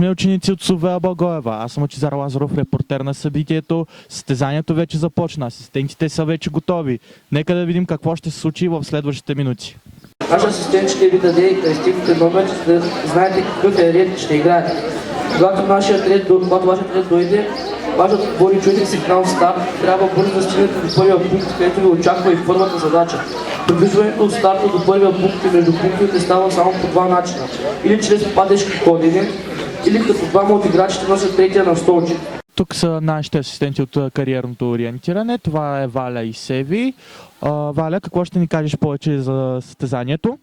Уважаеми ученици от СУВЕА Благоева, аз съм Лъчезар Лазаров, репортер на събитието. Състезанието вече започна, асистентите са вече готови. Нека да видим какво ще се случи в следващите минути. Наш асистент ще ви даде кръстивните номери, за да знаете какъв е ред ще играете. Когато вашият ред дойде, важно да отбори чуете сигнал старт, трябва бързо да стигнете до първия пункт, където ви очаква и първата задача. Приближването от старта до първия пункт и между пунктовете става само по два начина. Или чрез падешки ходене, или като двама от играчите носят третия на столче. Тук са нашите асистенти от кариерното ориентиране. Това е Валя и Севи. Валя, какво ще ни кажеш повече за състезанието?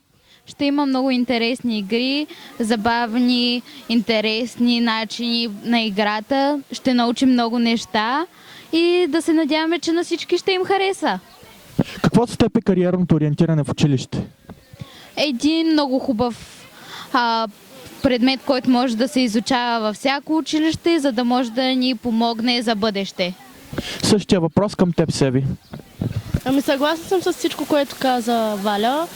Ще има много интересни игри, забавни, интересни начини на играта. Ще научим много неща и да се надяваме, че на всички ще им хареса. Какво за теб е кариерното ориентиране в училище? Един много хубав предмет, който може да се изучава във всяко училище, за да може да ни помогне за бъдеще. Същия въпрос към теб, Севи. Ами съгласна съм с всичко, което каза Валя.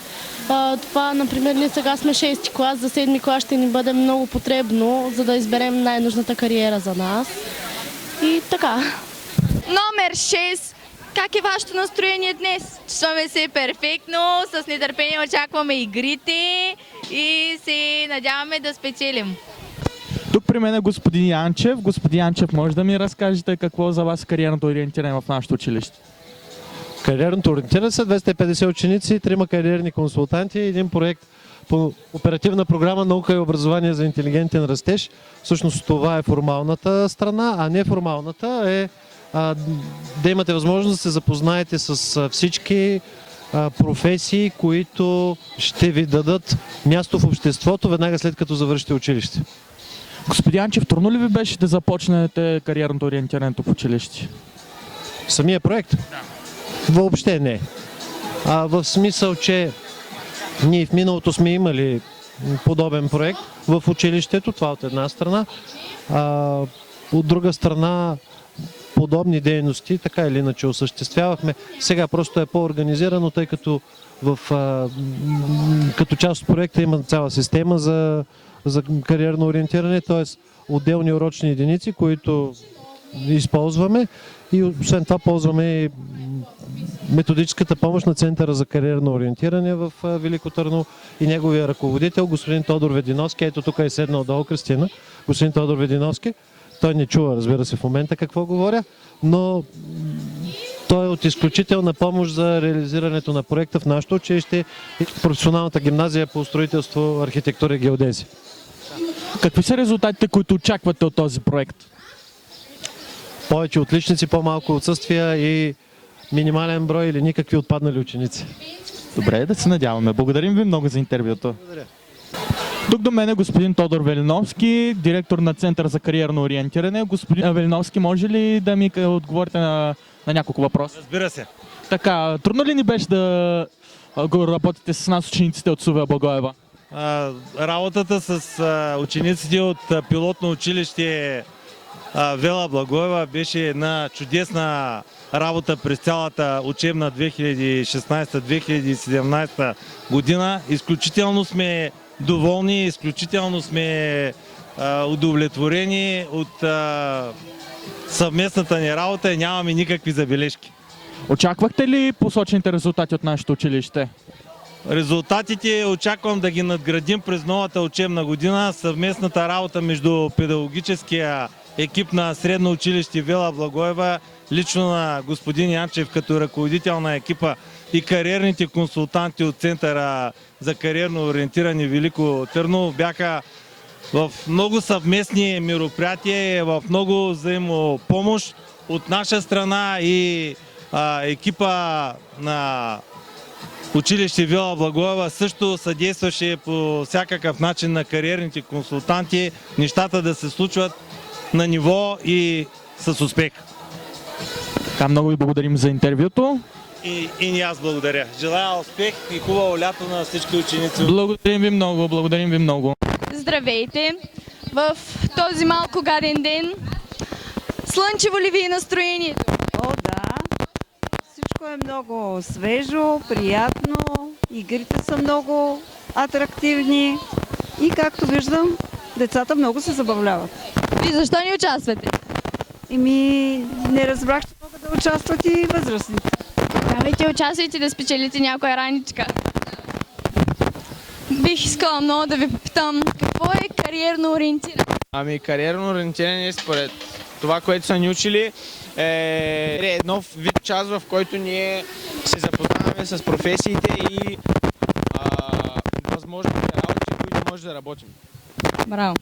Това, например, ние сега сме 6-ти клас, за 7-ми клас ще ни бъде много потребно, за да изберем най-нужната кариера за нас. И така. Номер 6. Как е вашето настроение днес? Чувстваме се перфектно, с нетърпение очакваме игрите и се надяваме да спечелим. Тук при мен е господин Янчев. Господин Янчев, може да ми разкажете какво за вас е кариерното ориентиране в нашето училище? Кариерното ориентиране са 250 ученици, 3 кариерни консултанти и един проект по оперативна програма Наука и образование за интелигентен растеж. Всъщност това е формалната страна, а неформалната е да имате възможност да се запознаете с всички професии, които ще ви дадат място в обществото веднага след като завършите училище. Господин Янчев, трудно ли ви беше да започнете кариерното ориентирането в училище? Самия проект? Да. Въобще не. В смисъл, че ние в миналото сме имали подобен проект в училището, това от една страна. От друга страна, подобни дейности така или иначе осъществявахме. Сега просто е по-организирано, тъй като като част от проекта има цяла система за кариерно ориентиране, т.е. отделни урочни единици, които използваме и освен това ползваме методическата помощ на Центъра за кариерно ориентиране в Велико Търново и неговия ръководител, господин Тодор Вединовски. Ето тук е седнал долу Кристина. Господин Тодор Вединовски. Той не чува, разбира се, в момента какво говоря, но той е от изключителна помощ за реализирането на проекта в нашото училище и професионалната гимназия по строителство, архитектура и геодезия. Какви са резултатите, които очаквате от този проект? Повече отличници, по-малко отсъствия и минимален брой или никакви отпаднали ученици. Добре, да се надяваме. Благодарим ви много за интервюто. Благодаря. Тук до мен е господин Тодор Велиновски, директор на Център за кариерно ориентиране. Господин Велиновски, може ли да ми отговорите на няколко въпроса? Разбира се. Така, трудно ли ни беше да работите с нас учениците от СУВЕА Благоева? Работата с учениците от пилотно училище Вела Благоева беше една чудесна работа през цялата учебна 2016-2017 година. Изключително сме доволни, изключително сме удовлетворени от съвместната ни работа и нямаме никакви забележки. Очаквахте ли посочените резултати от нашето училище? Резултатите очаквам да ги надградим през новата учебна година. Съвместната работа между педагогическия екип на Средно училище Вела Благоева, лично на господин Янчев като ръководител на екипа и кариерните консултанти от Центъра за кариерно ориентиране Велико Търново бяха в много съвместни мероприятия, в много взаимопомощ от наша страна и екипа на училище Вела Благоева също съдействаше по всякакъв начин на кариерните консултанти нещата да се случват на ниво и с успех. Така, много ви благодарим за интервюто. И аз благодаря. Желая успех и хубаво лято на всички ученици. Благодарим ви много, благодарим ви много. Здравейте! В този малко гаден ден слънчево ли ви е настроението? О, да. Всичко е много свежо, приятно, игрите са много атрактивни и както виждам, Децата много се забавляват. И защо не участвате? Не разбрах, че могат да участват и възрастните. Давайте, участвайте да спечелите някоя раничка. Бих искала много да ви попитам, какво е кариерно ориентиране? Кариерно ориентиране според това, което са ни учили, е едно вид час, в който ние се запознаваме с професиите и възможните работи, които може да работим. Браво!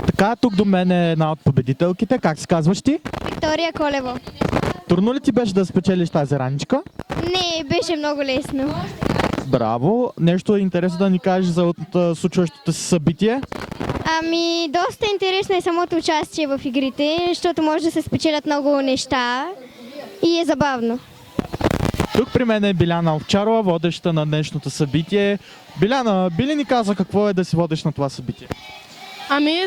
Така, тук до мен е една от победителките. Как се казваш ти? Виктория Колева. Трудно ли ти беше да спечелиш тази раничка? Не, беше много лесно. Браво! Нещо интересно да ни кажеш за случващото се събитие? Доста интересно е самото участие в игрите, защото може да се спечелят много неща и е забавно. Тук при мен е Биляна Овчарова, водеща на днешното събитие. Биляна, би ли ни каза какво е да си водещ на това събитие?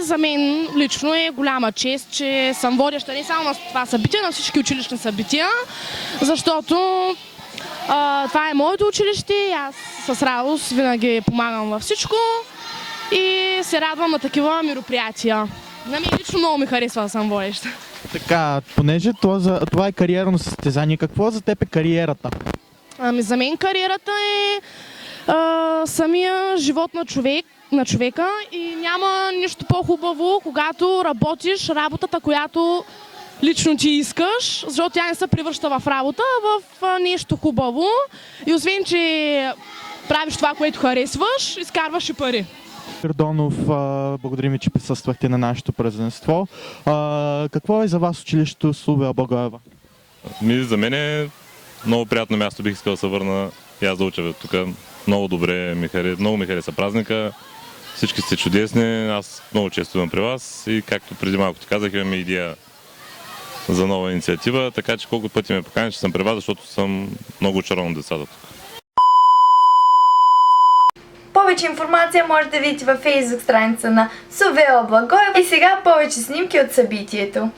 За мен лично е голяма чест, че съм водеща не само на това събитие, на всички училищни събития, защото това е моето училище и аз с радост винаги помагам във всичко и се радвам на такива мероприятия. На мен лично много ми харесва да съм водеща. Така, понеже това е кариерно състезание, какво за теб е кариерата? За мен кариерата е самия живот на човека и няма нищо по-хубаво, когато работиш работата, която лично ти искаш, защото тя не се превръща в работа, а в нещо хубаво. И освен, че правиш това, което харесваш, изкарваш и пари. Пирдонов, благодарим ви, че присъствахте на нашето празненство. Какво е за вас училището Славея Благоева? За мен е много приятно място, бих искал да се върна и аз да уча тук. Много добре, много ми хареса празника. Всички сте чудесни, аз много често идвам при вас и както преди малко ти казах, имаме идея за нова инициатива, така че колко пъти ме поканя, че съм при вас, защото съм много очарован от децата тук. Повече информация може да видите във Facebook страница на Славея Благоева и сега повече снимки от събитието.